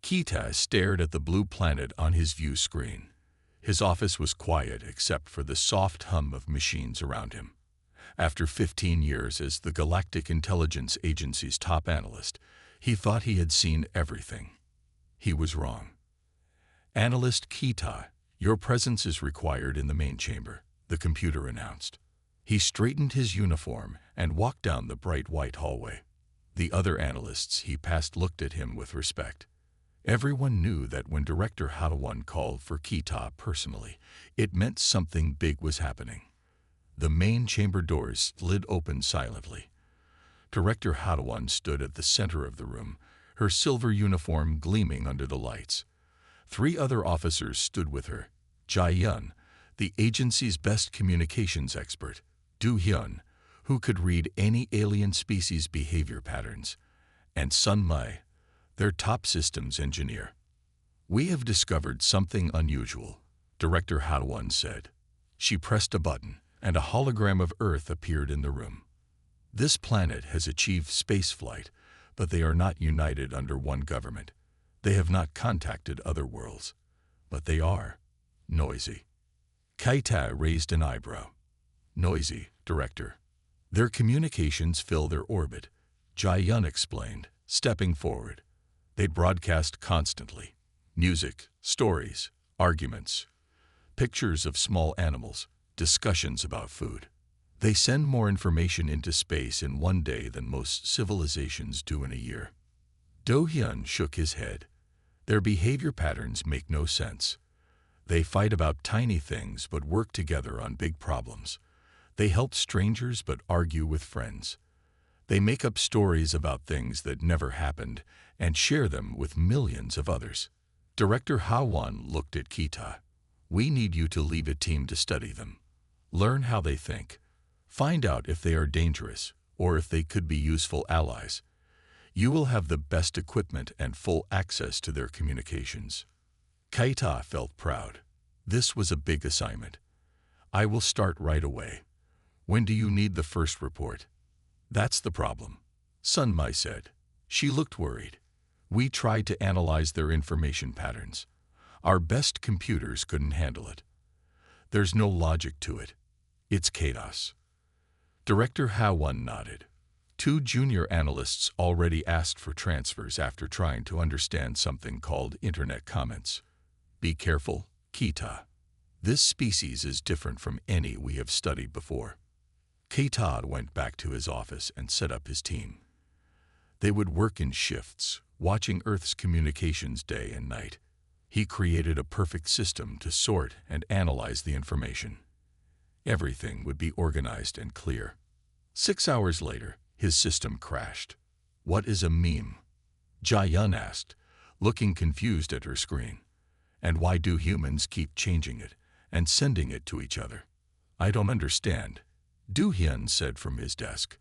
Kita stared at the blue planet on his view screen. His office was quiet except for the soft hum of machines around him. After 15 years as the Galactic Intelligence Agency's top analyst, he thought he had seen everything. He was wrong. "Analyst Kita, your presence is required in the main chamber," the computer announced. He straightened his uniform and walked down the bright white hallway. The other analysts he passed looked at him with respect. Everyone knew that when Director Hadawan called for Kita personally, it meant something big was happening. The main chamber doors slid open silently. Director Hadawan stood at the center of the room, her silver uniform gleaming under the lights. 3 other officers stood with her: Jai-yun, the agency's best communications expert; Do-hyun, who could read any alien species' behavior patterns; and Sun-mai, their top systems engineer. "We have discovered something unusual," Director Hadawan said. She pressed a button, and a hologram of Earth appeared in the room. "This planet has achieved spaceflight, but they are not united under one government. They have not contacted other worlds. But they are noisy." Kaita raised an eyebrow. "Noisy, Director. Their communications fill their orbit," Jai-yun explained, stepping forward. "They broadcast constantly. Music, stories, arguments, pictures of small animals, discussions about food. They send more information into space in one day than most civilizations do in a year." Do-hyun shook his head. "Their behavior patterns make no sense. They fight about tiny things but work together on big problems. They help strangers but argue with friends. They make up stories about things that never happened and share them with millions of others." Director Hawan looked at Kita. "We need you to lead a team to study them. Learn how they think. Find out if they are dangerous or if they could be useful allies. You will have the best equipment and full access to their communications." Kaita felt proud. This was a big assignment. "I will start right away. When do you need the first report?" "That's the problem," Sun-mai said. She looked worried. "We tried to analyze their information patterns. Our best computers couldn't handle it. There's no logic to it. It's chaos." Director Hawan nodded. 2 junior analysts already asked for transfers after trying to understand something called internet comments. "Be careful, Kita. This species is different from any we have studied before." Kita went back to his office and set up his team. They would work in shifts, watching Earth's communications day and night. He created a perfect system to sort and analyze the information. Everything would be organized and clear. 6 hours later, his system crashed. "What is a meme?" Jai-yun asked, looking confused at her screen. "And why do humans keep changing it and sending it to each other?" "I don't understand," Do-hyun said from his desk.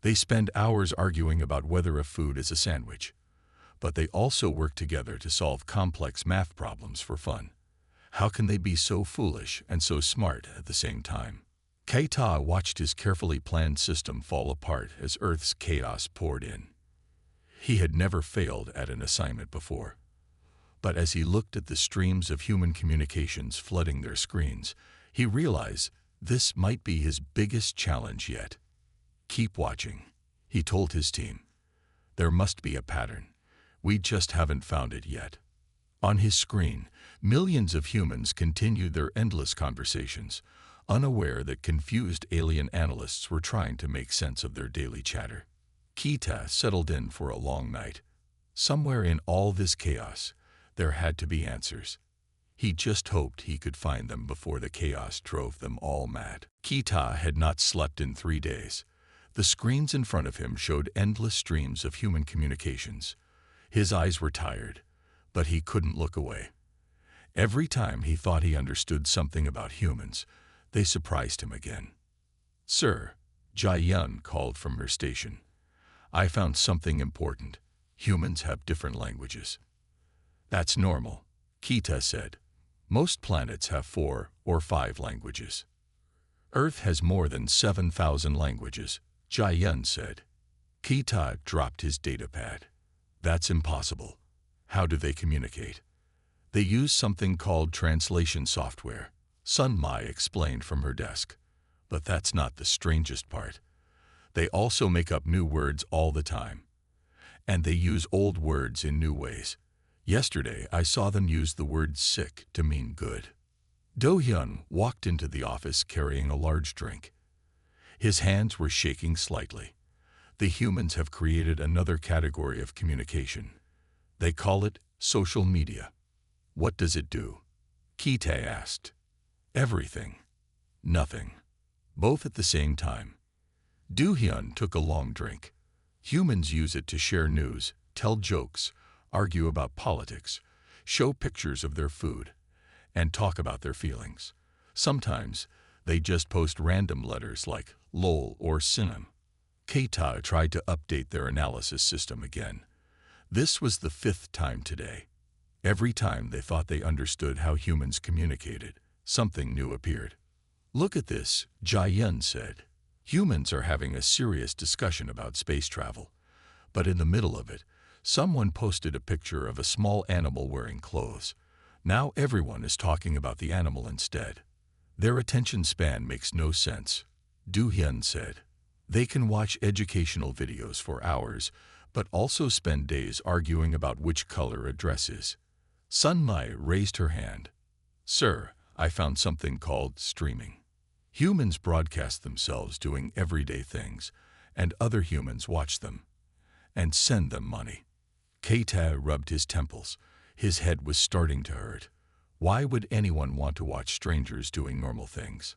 "They spend hours arguing about whether a food is a sandwich, but they also work together to solve complex math problems for fun. How can they be so foolish and so smart at the same time?" Kaita watched his carefully planned system fall apart as Earth's chaos poured in. He had never failed at an assignment before. But as he looked at the streams of human communications flooding their screens, he realized this might be his biggest challenge yet. "Keep watching," he told his team. "There must be a pattern. We just haven't found it yet." On his screen, millions of humans continued their endless conversations, unaware that confused alien analysts were trying to make sense of their daily chatter. Kita settled in for a long night. Somewhere in all this chaos, there had to be answers. He just hoped he could find them before the chaos drove them all mad. Kita had not slept in 3 days. The screens in front of him showed endless streams of human communications. His eyes were tired, but he couldn't look away. Every time he thought he understood something about humans, they surprised him again. "Sir," Jai-yun called from her station. "I found something important. Humans have different languages." "That's normal," Kita said. "Most planets have 4 or 5 languages." "Earth has more than 7,000 languages," Jai-yun said. Kita dropped his datapad. "That's impossible. How do they communicate? They use something called translation software, Sun Mai explained from her desk. But that's not the strangest part. They also make up new words all the time. And they use old words in new ways. Yesterday, I saw them use the word sick to mean good. Do-hyun walked into the office carrying a large drink. His hands were shaking slightly. The humans have created another category of communication. They call it social media. What does it do? Ki-tae asked. Everything. Nothing. Both at the same time. Do-hyun took a long drink. Humans use it to share news, tell jokes, argue about politics, show pictures of their food, and talk about their feelings. Sometimes, they just post random letters like lol or sinem. Keita tried to update their analysis system again. This was the 5th time today. Every time they thought they understood how humans communicated, something new appeared. Look at this, Jae-yun said. Humans are having a serious discussion about space travel. But in the middle of it, someone posted a picture of a small animal wearing clothes. Now everyone is talking about the animal instead. Their attention span makes no sense, Do-hyun said. They can watch educational videos for hours, but also spend days arguing about which color a dress is. Sun Mai raised her hand. Sir, I found something called streaming. Humans broadcast themselves doing everyday things, and other humans watch them and send them money. Keita rubbed his temples. His head was starting to hurt. Why would anyone want to watch strangers doing normal things?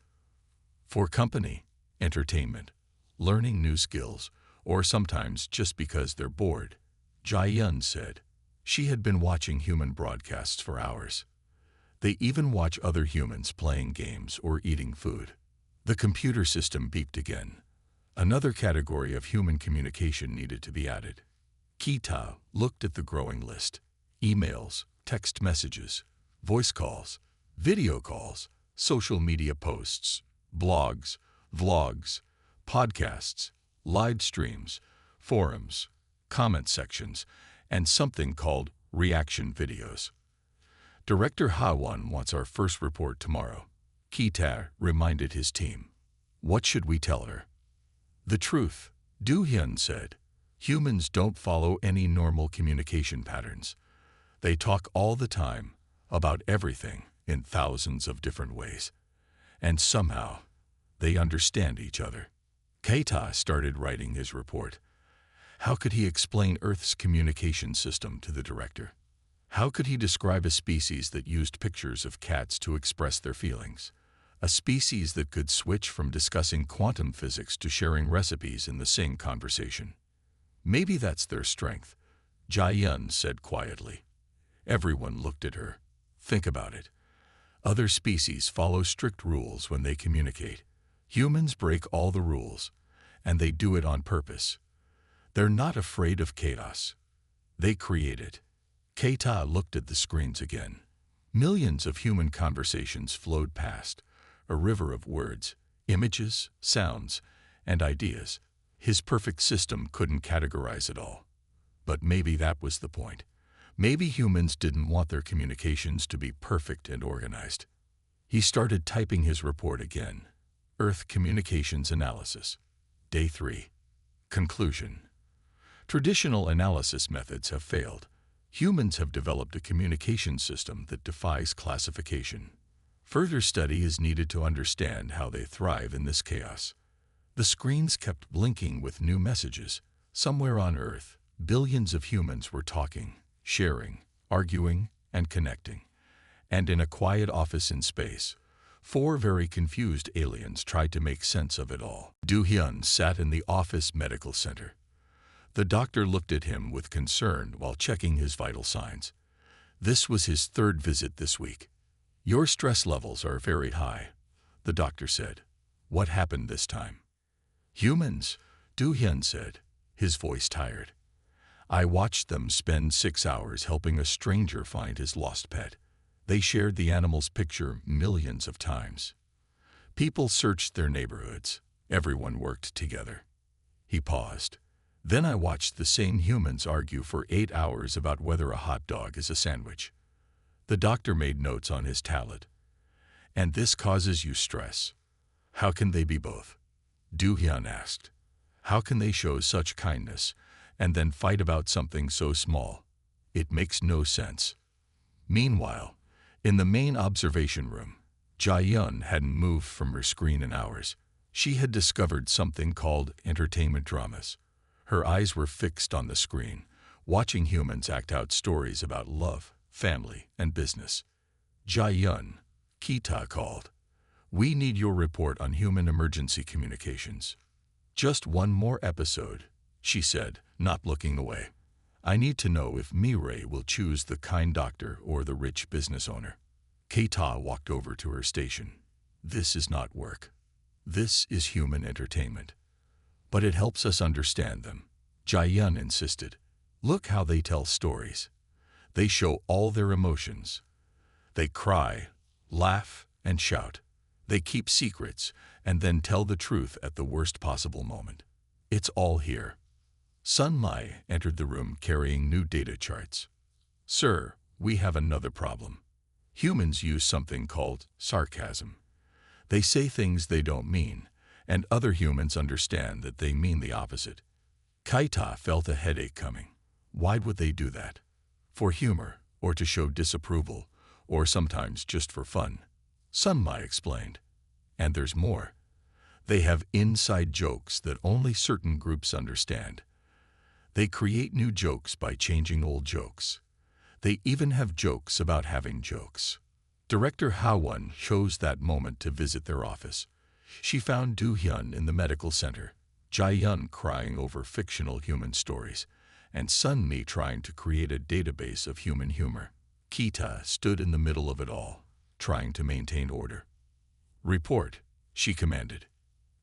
For company, entertainment, learning new skills, or sometimes just because they're bored, Jae-yun said. She had been watching human broadcasts for hours. They even watch other humans playing games or eating food. The computer system beeped again. Another category of human communication needed to be added. Keita looked at the growing list. Emails, text messages, voice calls, video calls, social media posts, blogs, vlogs, podcasts, live streams, forums, comment sections, and something called reaction videos. Director Ha-won wants our first report tomorrow. Keita reminded his team. What should we tell her? The truth, Do-hyun said. Humans don't follow any normal communication patterns. They talk all the time, about everything, in thousands of different ways. And somehow, they understand each other. Keita started writing his report. How could he explain Earth's communication system to the director? How could he describe a species that used pictures of cats to express their feelings? A species that could switch from discussing quantum physics to sharing recipes in the same conversation. Maybe that's their strength, Jae-yun said quietly. Everyone looked at her. Think about it. Other species follow strict rules when they communicate. Humans break all the rules, and they do it on purpose. They're not afraid of chaos. They create it. Keita looked at the screens again. Millions of human conversations flowed past, a river of words, images, sounds, and ideas. His perfect system couldn't categorize it all. But maybe that was the point. Maybe humans didn't want their communications to be perfect and organized. He started typing his report again. Earth Communications Analysis. Day 3. Conclusion. Traditional analysis methods have failed. Humans have developed a communication system that defies classification. Further study is needed to understand how they thrive in this chaos. The screens kept blinking with new messages. Somewhere on Earth, billions of humans were talking, sharing, arguing, and connecting. And in a quiet office in space, 4 very confused aliens tried to make sense of it all. Do-hyun sat in the office medical center. The doctor looked at him with concern while checking his vital signs. This was his 3rd visit this week. Your stress levels are very high, the doctor said. What happened this time? Humans, Do-hyun said, his voice tired. I watched them spend 6 hours helping a stranger find his lost pet. They shared the animal's picture millions of times. People searched their neighborhoods. Everyone worked together. He paused. Then I watched the same humans argue for 8 hours about whether a hot dog is a sandwich. The doctor made notes on his tablet. And this causes you stress. How can they be both? Do-hyun asked. How can they show such kindness and then fight about something so small? It makes no sense. Meanwhile, in the main observation room, Jae-yun hadn't moved from her screen in hours. She had discovered something called entertainment dramas. Her eyes were fixed on the screen, watching humans act out stories about love, family, and business. Jae-yun, Kita called. We need your report on human emergency communications. Just one more episode, she said, not looking away. I need to know if Mireille will choose the kind doctor or the rich business owner. Keita walked over to her station. This is not work. This is human entertainment. But it helps us understand them. Jae-yun insisted. Look how they tell stories. They show all their emotions. They cry, laugh, and shout. They keep secrets and then tell the truth at the worst possible moment. It's all here. Sun Mai entered the room carrying new data charts. Sir, we have another problem. Humans use something called sarcasm. They say things they don't mean, and other humans understand that they mean the opposite. Kaita felt a headache coming. Why would they do that? For humor, or to show disapproval, or sometimes just for fun. Sun Mai explained. And there's more. They have inside jokes that only certain groups understand. They create new jokes by changing old jokes. They even have jokes about having jokes. Director Ha-won chose that moment to visit their office. She found Do-hyun in the medical center, Jae-yun crying over fictional human stories, and Sun Mi trying to create a database of human humor. Kita stood in the middle of it all, trying to maintain order. Report, she commanded.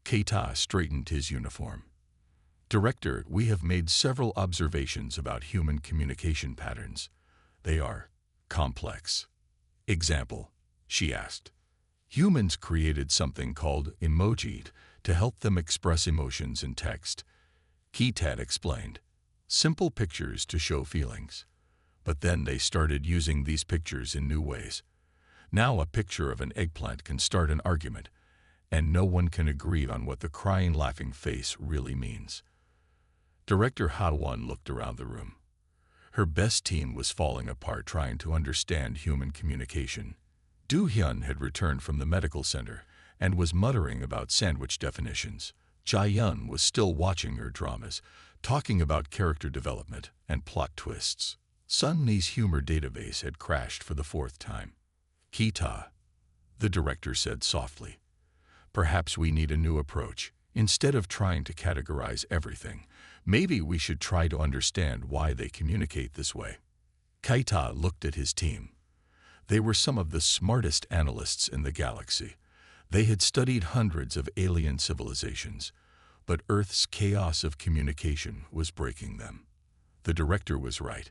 Keita straightened his uniform. Director, we have made several observations about human communication patterns. They are complex. Example, she asked. Humans created something called emoji to help them express emotions in text. Keita explained. Simple pictures to show feelings. But then they started using these pictures in new ways. Now a picture of an eggplant can start an argument, and no one can agree on what the crying laughing face really means. Director Ha-won looked around the room. Her best team was falling apart trying to understand human communication. Do-hyun had returned from the medical center and was muttering about sandwich definitions. Jae-yun was still watching her dramas, talking about character development and plot twists. Sun Mi's humor database had crashed for the 4th time. Kita, the director said softly. Perhaps we need a new approach. Instead of trying to categorize everything, maybe we should try to understand why they communicate this way. Kaita looked at his team. They were some of the smartest analysts in the galaxy. They had studied hundreds of alien civilizations, but Earth's chaos of communication was breaking them. The director was right.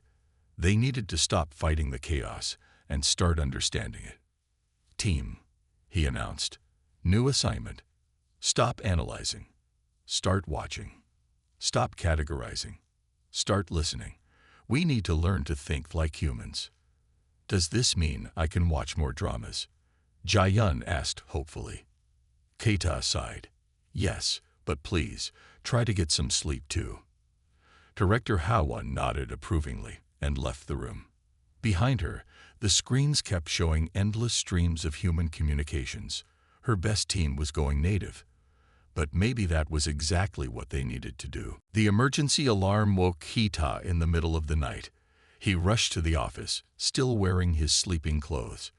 They needed to stop fighting the chaos and start understanding it. Team, he announced. New assignment. Stop analyzing. Start watching. Stop categorizing. Start listening. We need to learn to think like humans. Does this mean I can watch more dramas? Jae-yun asked hopefully. Keita sighed. Yes, but please, try to get some sleep too. Director Ha-won nodded approvingly and left the room. Behind her, the screens kept showing endless streams of human communications. Her best team was going native. But maybe that was exactly what they needed to do. The emergency alarm woke Keita in the middle of the night. He rushed to the office, still wearing his sleeping clothes.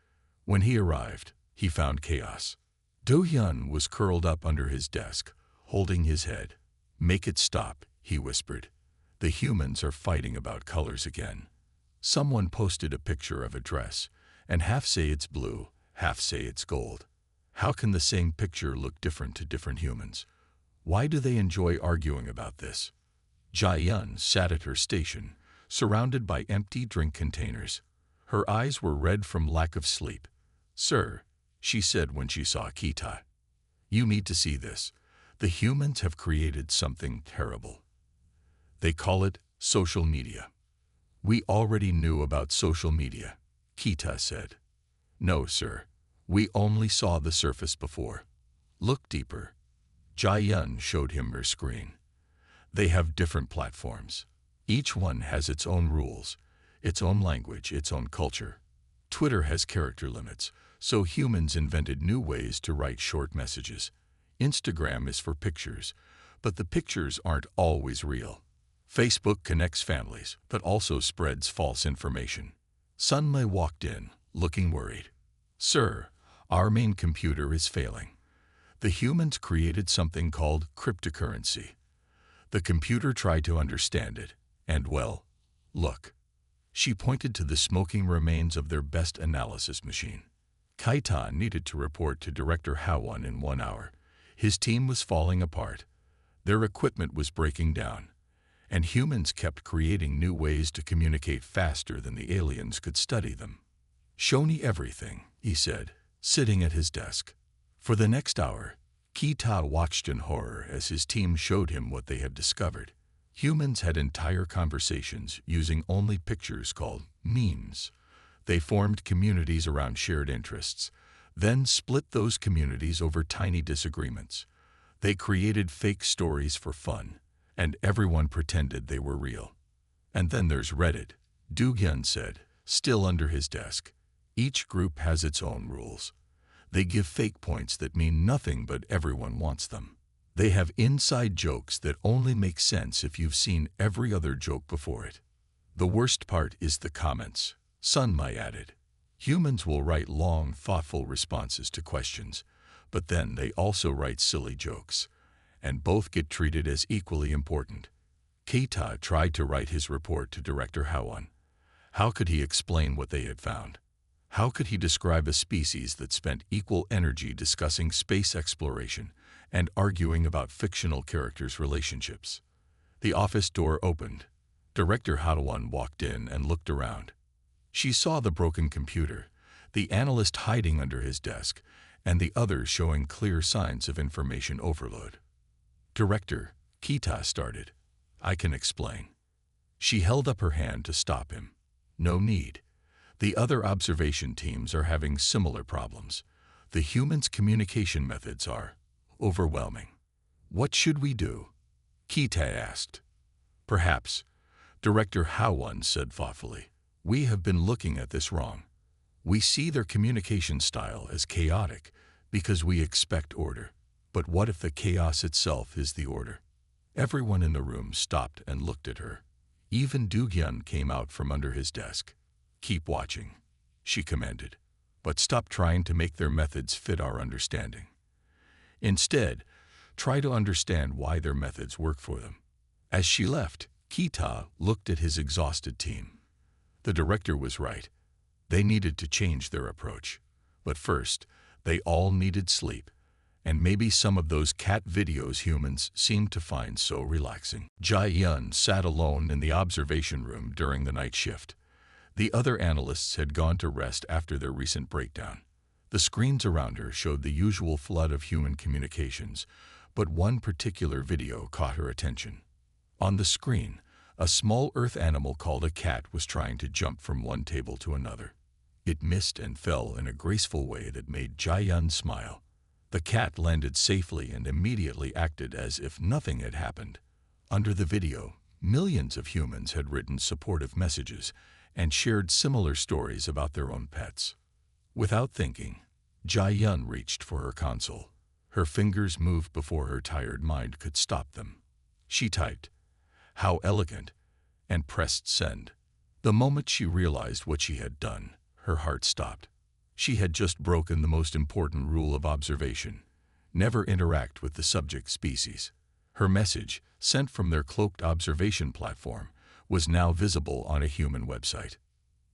When he arrived, he found chaos. Do-hyun was curled up under his desk, holding his head. Make it stop, he whispered. The humans are fighting about colors again. Someone posted a picture of a dress, and half say it's blue, half say it's gold. How can the same picture look different to different humans? Why do they enjoy arguing about this? Jae-yun sat at her station, surrounded by empty drink containers. Her eyes were red from lack of sleep. Sir, she said when she saw Keita. You need to see this. The humans have created something terrible. They call it social media. We already knew about social media, Kita said. No, sir. We only saw the surface before. Look deeper. Jia showed him her screen. They have different platforms. Each one has its own rules, its own language, its own culture. Twitter has character limits, so humans invented new ways to write short messages. Instagram is for pictures, but the pictures aren't always real. Facebook connects families, but also spreads false information. Sunmei walked in, looking worried. Sir, our main computer is failing. The humans created something called cryptocurrency. The computer tried to understand it, and well, look. She pointed to the smoking remains of their best analysis machine. Kaita needed to report to Director Hawan in 1 hour. His team was falling apart. Their equipment was breaking down, and humans kept creating new ways to communicate faster than the aliens could study them. Show me everything, he said, sitting at his desk. For the next hour, Kita watched in horror as his team showed him what they had discovered. Humans had entire conversations using only pictures called memes. They formed communities around shared interests, then split those communities over tiny disagreements. They created fake stories for fun, and everyone pretended they were real. And then there's Reddit, Doogyun said, still under his desk. Each group has its own rules. They give fake points that mean nothing but everyone wants them. They have inside jokes that only make sense if you've seen every other joke before it. The worst part is the comments, Sunmai added. Humans will write long, thoughtful responses to questions, but then they also write silly jokes, and both get treated as equally important. Keita tried to write his report to Director Hawan. How could he explain what they had found? How could he describe a species that spent equal energy discussing space exploration and arguing about fictional characters' relationships? The office door opened. Director Hawan walked in and looked around. She saw the broken computer, the analyst hiding under his desk, and the others showing clear signs of information overload. Director, Kita started. I can explain. She held up her hand to stop him. No need. The other observation teams are having similar problems. The humans' communication methods are overwhelming. What should we do? Kita asked. Perhaps, Director Hawan said thoughtfully, we have been looking at this wrong. We see their communication style as chaotic because we expect order. But what if the chaos itself is the order? Everyone in the room stopped and looked at her. Even Doogyun came out from under his desk. Keep watching, she commanded, but stop trying to make their methods fit our understanding. Instead, try to understand why their methods work for them. As she left, Kita looked at his exhausted team. The director was right. They needed to change their approach. But first, they all needed sleep. And maybe some of those cat videos humans seemed to find so relaxing. Jia sat alone in the observation room during the night shift. The other analysts had gone to rest after their recent breakdown. The screens around her showed the usual flood of human communications, but one particular video caught her attention. On the screen, a small earth animal called a cat was trying to jump from one table to another. It missed and fell in a graceful way that made Jia smile. The cat landed safely and immediately acted as if nothing had happened. Under the video, millions of humans had written supportive messages and shared similar stories about their own pets. Without thinking, Jia reached for her console. Her fingers moved before her tired mind could stop them. She typed, "How elegant," and pressed send. The moment she realized what she had done, her heart stopped. She had just broken the most important rule of observation: never interact with the subject species. Her message, sent from their cloaked observation platform, was now visible on a human website.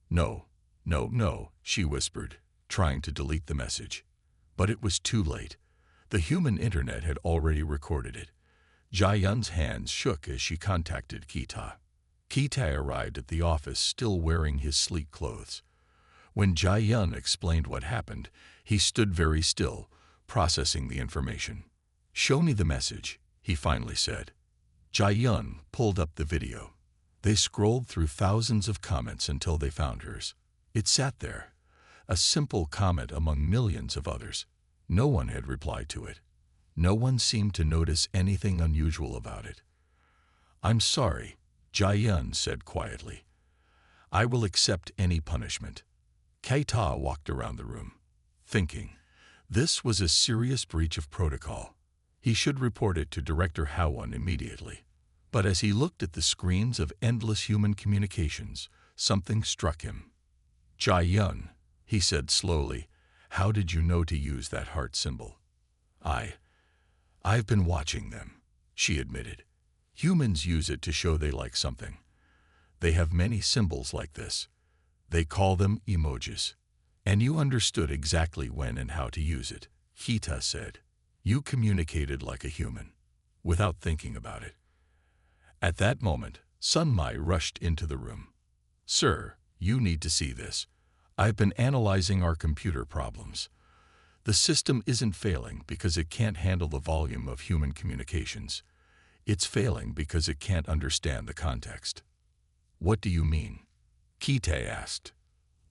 No, no, no, she whispered, trying to delete the message. But it was too late. The human internet had already recorded it. Jia's hands shook as she contacted Kita. Kita arrived at the office still wearing his sleek clothes. When Jia explained what happened, he stood very still, processing the information. "Show me the message," he finally said. Jai-yun pulled up the video. They scrolled through thousands of comments until they found hers. It sat there, a simple comment among millions of others. No one had replied to it. No one seemed to notice anything unusual about it. "I'm sorry," Jai-yun said quietly. "I will accept any punishment." Keita walked around the room, thinking. This was a serious breach of protocol. He should report it to Director Howon immediately. But as he looked at the screens of endless human communications, something struck him. "Jai-yun," he said slowly, "how did you know to use that heart symbol?" I've been watching them," she admitted. "Humans use it to show they like something. They have many symbols like this. They call them emojis. And you understood exactly when and how to use it," Keita said. "You communicated like a human, without thinking about it." At that moment, Sunmai rushed into the room. "Sir, you need to see this. I've been analyzing our computer problems. The system isn't failing because it can't handle the volume of human communications. It's failing because it can't understand the context." "What do you mean?" Keita asked.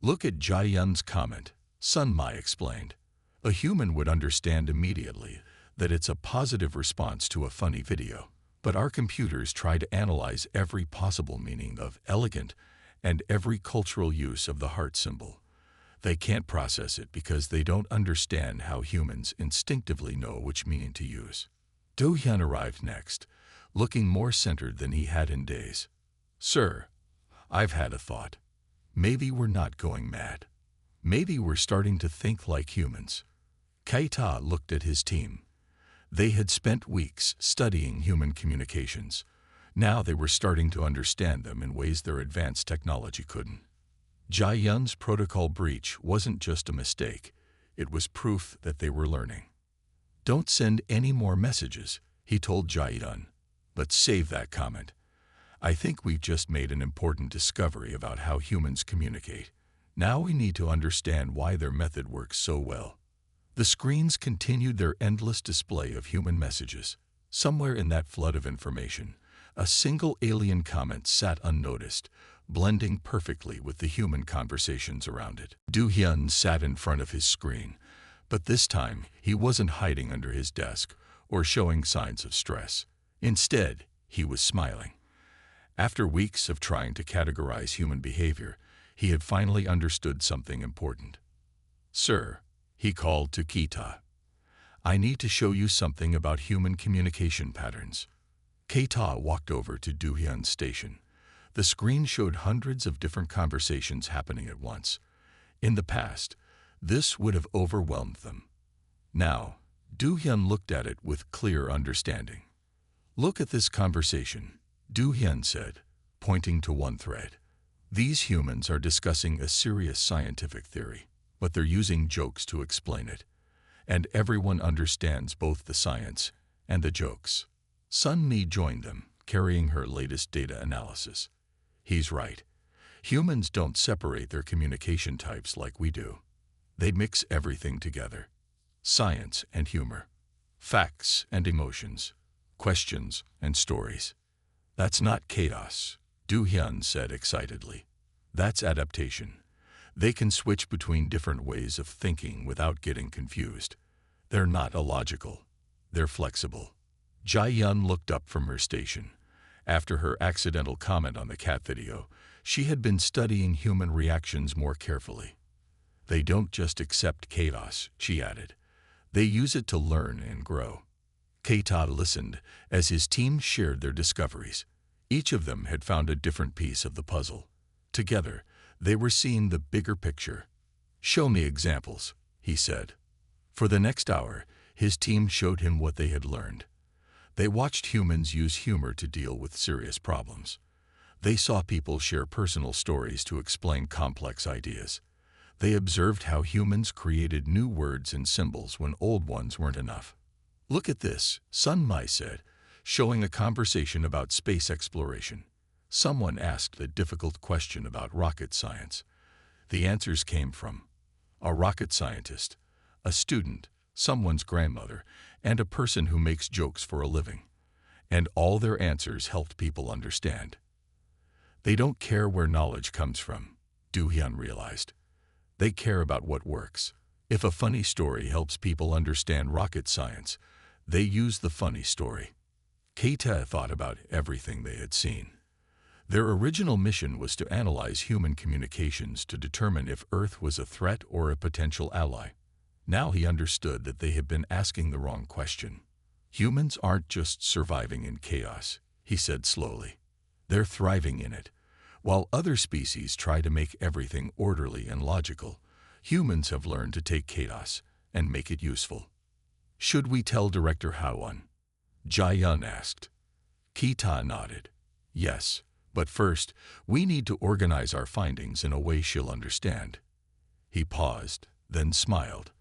"Look at Jai-yun's comment," Sunmai explained. "A human would understand immediately that it's a positive response to a funny video. But our computers try to analyze every possible meaning of elegant and every cultural use of the heart symbol. They can't process it because they don't understand how humans instinctively know which meaning to use." Do-hyun arrived next, looking more centered than he had in days. "Sir, I've had a thought. Maybe we're not going mad. Maybe we're starting to think like humans." Keita looked at his team. They had spent weeks studying human communications. Now they were starting to understand them in ways their advanced technology couldn't. Jai-yun's protocol breach wasn't just a mistake. It was proof that they were learning. "Don't send any more messages," he told Jai-yun. "But save that comment. I think we've just made an important discovery about how humans communicate. Now we need to understand why their method works so well." The screens continued their endless display of human messages. Somewhere in that flood of information, a single alien comment sat unnoticed, blending perfectly with the human conversations around it. Do-hyun sat in front of his screen, but this time he wasn't hiding under his desk or showing signs of stress. Instead, he was smiling. After weeks of trying to categorize human behavior, he had finally understood something important. "Sir," he called to Keita, "I need to show you something about human communication patterns." Keita walked over to Do-hyun's station. The screen showed hundreds of different conversations happening at once. In the past, this would have overwhelmed them. Now, Do-hyun looked at it with clear understanding. "Look at this conversation," Do-hyun said, pointing to one thread. "These humans are discussing a serious scientific theory, but they're using jokes to explain it. And everyone understands both the science and the jokes." Sun-mi joined them, carrying her latest data analysis. "He's right. Humans don't separate their communication types like we do. They mix everything together. Science and humor. Facts and emotions. Questions and stories. That's not chaos," Do-hyun said excitedly. "That's adaptation. They can switch between different ways of thinking without getting confused. They're not illogical. They're flexible." Jai-yun looked up from her station. After her accidental comment on the cat video, she had been studying human reactions more carefully. "They don't just accept chaos," she added. "They use it to learn and grow." Keita listened as his team shared their discoveries. Each of them had found a different piece of the puzzle. Together, they were seeing the bigger picture. "Show me examples," he said. For the next hour, his team showed him what they had learned. They watched humans use humor to deal with serious problems. They saw people share personal stories to explain complex ideas. They observed how humans created new words and symbols when old ones weren't enough. "Look at this," Sun-mi said, showing a conversation about space exploration. Someone asked a difficult question about rocket science. The answers came from a rocket scientist, a student, someone's grandmother, and a person who makes jokes for a living. and all their answers helped people understand. They don't care where knowledge comes from, Do-hyun realized. They care about what works. If a funny story helps people understand rocket science, they use the funny story. Keita thought about everything they had seen. Their original mission was to analyze human communications to determine if Earth was a threat or a potential ally. Now he understood that they had been asking the wrong question. Humans aren't just surviving in chaos, he said slowly. They're thriving in it. While other species try to make everything orderly and logical, humans have learned to take chaos and make it useful. Should we tell Director Howon? Jae-yun asked. Keita nodded. Yes, but first, we need to organize our findings in a way she'll understand. He paused, then smiled.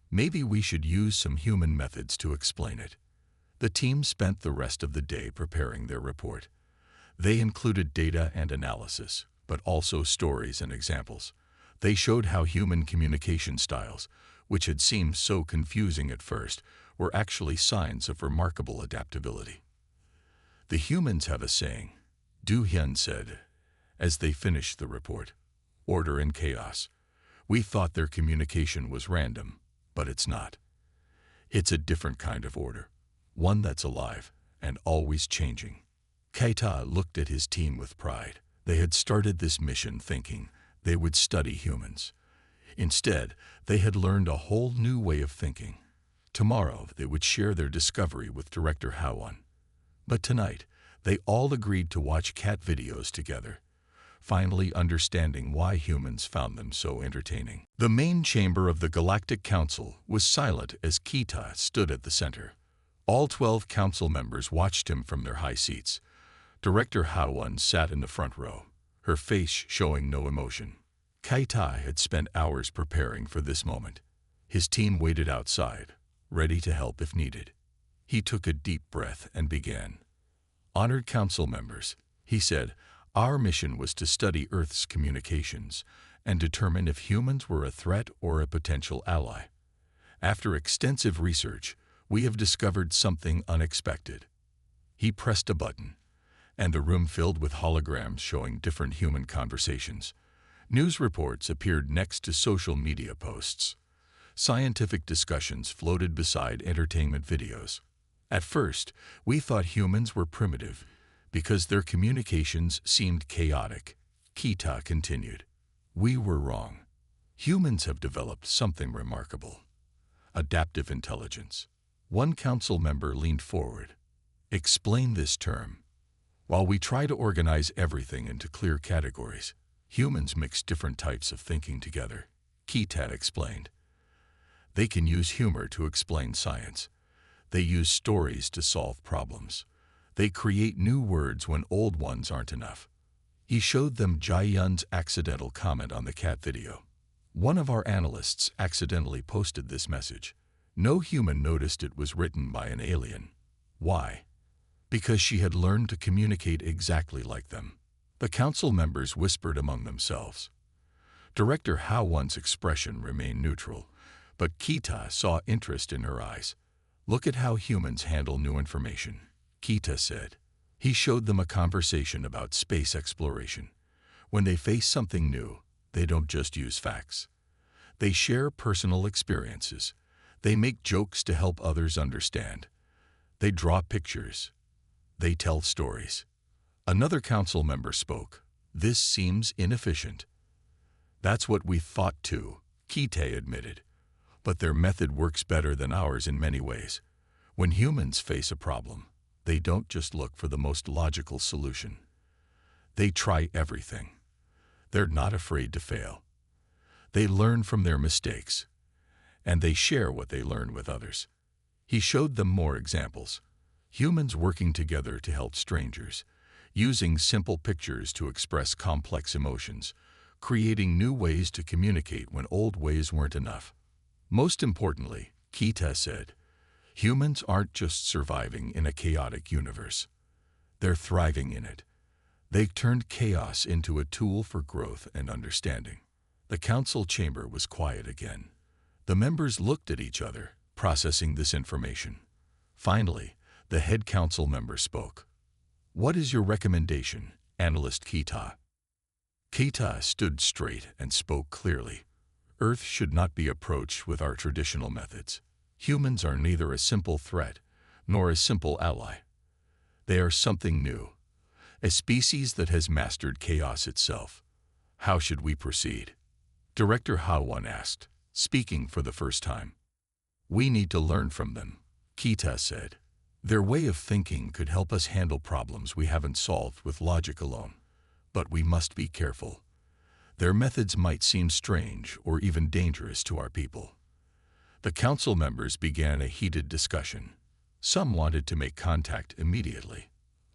Maybe we should use some human methods to explain it. The team spent the rest of the day preparing their report. They included data and analysis, but also stories and examples. They showed how human communication styles, which had seemed so confusing at first, were actually signs of remarkable adaptability. The humans have a saying, Do-hyun said, as they finished the report. Order and chaos. We thought their communication was random, but it's not. It's a different kind of order, one that's alive and always changing. Keita looked at his team with pride. They had started this mission thinking they would study humans. Instead, they had learned a whole new way of thinking. Tomorrow, they would share their discovery with Director Howon. But tonight, they all agreed to watch cat videos together, finally understanding why humans found them so entertaining. The main chamber of the Galactic Council was silent as Keita stood at the center. All 12 council members watched him from their high seats. Director Howon sat in the front row, her face showing no emotion. Keita had spent hours preparing for this moment. His team waited outside, ready to help if needed. He took a deep breath and began. Honored council members, he said, our mission was to study Earth's communications and determine if humans were a threat or a potential ally. After extensive research, we have discovered something unexpected. He pressed a button, and a room filled with holograms showing different human conversations. News reports appeared next to social media posts. Scientific discussions floated beside entertainment videos. At first, we thought humans were primitive because their communications seemed chaotic. Keita continued. We were wrong. Humans have developed something remarkable. Adaptive intelligence. One council member leaned forward. Explain this term. While we try to organize everything into clear categories, humans mix different types of thinking together, Keita explained. They can use humor to explain science. They use stories to solve problems. They create new words when old ones aren't enough. He showed them Jae-yun's accidental comment on the cat video. One of our analysts accidentally posted this message. No human noticed it was written by an alien. Why? Because she had learned to communicate exactly like them. The council members whispered among themselves. Director Howon's expression remained neutral, but Keita saw interest in her eyes. Look at how humans handle new information, Keita said. He showed them a conversation about space exploration. When they face something new, they don't just use facts. They share personal experiences. They make jokes to help others understand. They draw pictures. They tell stories. Another council member spoke. This seems inefficient. That's what we thought too, Keita admitted. But their method works better than ours in many ways. When humans face a problem, they don't just look for the most logical solution. They try everything. They're not afraid to fail. They learn from their mistakes, and they share what they learn with others. He showed them more examples. Humans working together to help strangers, using simple pictures to express complex emotions, creating new ways to communicate when old ways weren't enough. Most importantly, Keita said, humans aren't just surviving in a chaotic universe. They're thriving in it. They turned chaos into a tool for growth and understanding. The council chamber was quiet again. The members looked at each other, processing this information. Finally, The head council member spoke. "What is your recommendation, Analyst Kita?" Kita stood straight and spoke clearly. Earth should not be approached with our traditional methods. Humans are neither a simple threat nor a simple ally. They are something new, a species that has mastered chaos itself. How should we proceed? Director Hawan asked, speaking for the first time. "We need to learn from them," Kita said. "Their way of thinking could help us handle problems we haven't solved with logic alone. But we must be careful. Their methods might seem strange or even dangerous to our people." The council members began a heated discussion. Some wanted to make contact immediately.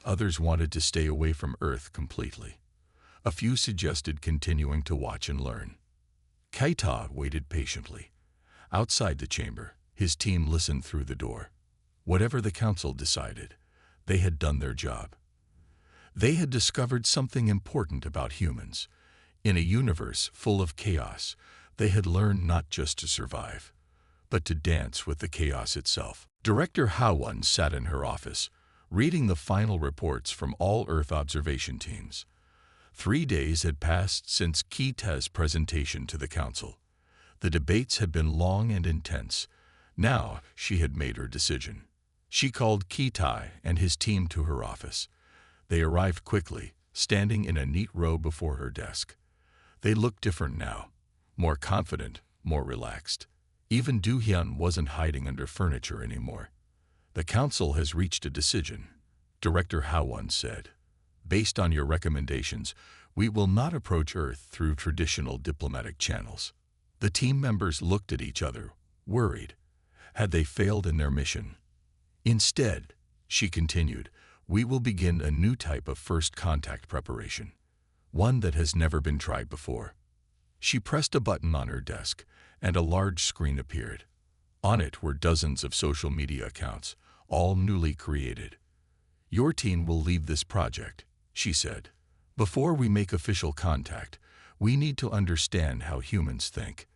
Others wanted to stay away from Earth completely. A few suggested continuing to watch and learn. Kaita waited patiently. Outside the chamber, his team listened through the door. Whatever the council decided, they had done their job. They had discovered something important about humans. In a universe full of chaos, they had learned not just to survive, but to dance with the chaos itself. Director Hawan sat in her office, reading the final reports from all Earth observation teams. 3 days had passed since Kita's presentation to the council. The debates had been long and intense. Now she had made her decision. She called Kita and his team to her office. They arrived quickly, standing in a neat row before her desk. They looked different now, more confident, more relaxed. Even Do-hyun wasn't hiding under furniture anymore. "The council has reached a decision," Director Hawan said. "Based on your recommendations, we will not approach Earth through traditional diplomatic channels." The team members looked at each other, worried. Had they failed in their mission? "Instead," she continued, "we will begin a new type of first contact preparation, one that has never been tried before." She pressed a button on her desk, and a large screen appeared. On it were dozens of social media accounts, all newly created. "Your team will lead this project," she said. "Before we make official contact, we need to understand how humans think.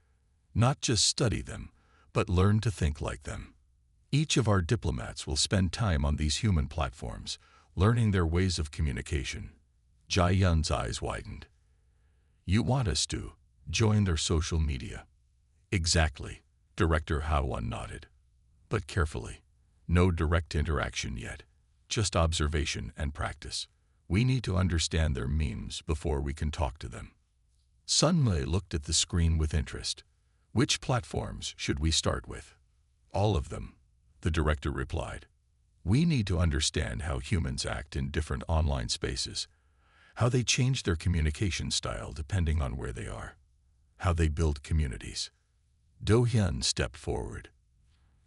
Not just study them, but learn to think like them. Each of our diplomats will spend time on these human platforms, learning their ways of communication." Jae-yun's eyes widened. "You want us to join their social media?" "Exactly," Director Hawan nodded. "But carefully. No direct interaction yet, just observation and practice. We need to understand their memes before we can talk to them." Sunmei looked at the screen with interest. "Which platforms should we start with?" "All of them," the director replied. "We need to understand how humans act in different online spaces, how they change their communication style depending on where they are, how they build communities." Do-hyun stepped forward.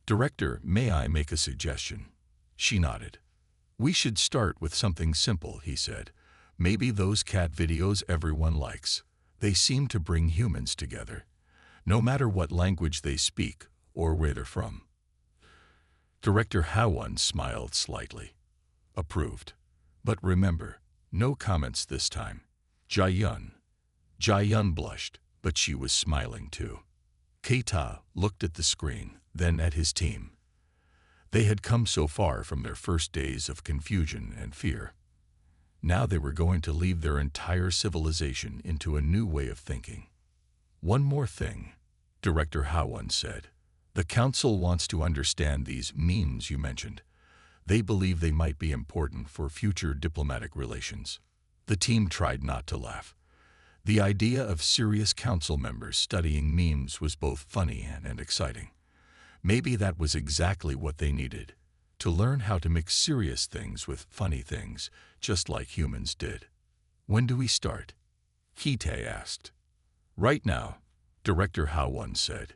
"Director, may I make a suggestion?" She nodded. "We should start with something simple," he said. "Maybe those cat videos everyone likes. They seem to bring humans together, no matter what language they speak or where they're from." Director Hawan smiled slightly. "Approved. But remember, no comments this time." Jae-yun blushed, but she was smiling too. Keita looked at the screen, then at his team. They had come so far from their first days of confusion and fear. Now they were going to lead their entire civilization into a new way of thinking. "One more thing," Director Hawan said. "The council wants to understand these memes you mentioned. They believe they might be important for future diplomatic relations." The team tried not to laugh. The idea of serious council members studying memes was both funny and exciting. Maybe that was exactly what they needed, to learn how to mix serious things with funny things, just like humans did. "When do we start?" Hite asked. "Right now," Director Hawan said.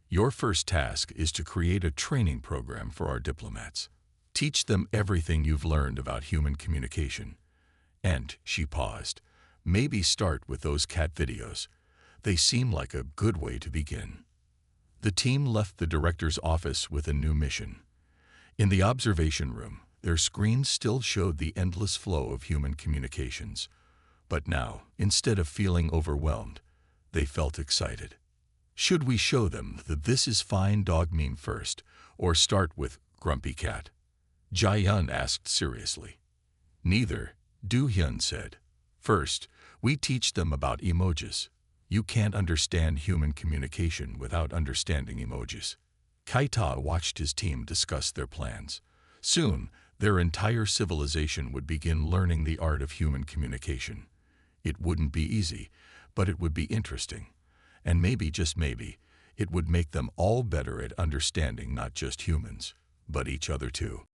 "Your first task is to create a training program for our diplomats. Teach them everything you've learned about human communication. And," she paused, "maybe start with those cat videos. They seem like a good way to begin." The team left the director's office with a new mission. In the observation room, their screens still showed the endless flow of human communications. But now, instead of feeling overwhelmed, they felt excited. Should we show them the "This is Fine" dog meme first, or start with Grumpy Cat? Jai-yun asked seriously. Neither, Do-hyun said. First, we teach them about emojis. You can't understand human communication without understanding emojis. Kaita watched his team discuss their plans. Soon, their entire civilization would begin learning the art of human communication. It wouldn't be easy, but it would be interesting. And maybe, just maybe, it would make them all better at understanding not just humans, but each other too.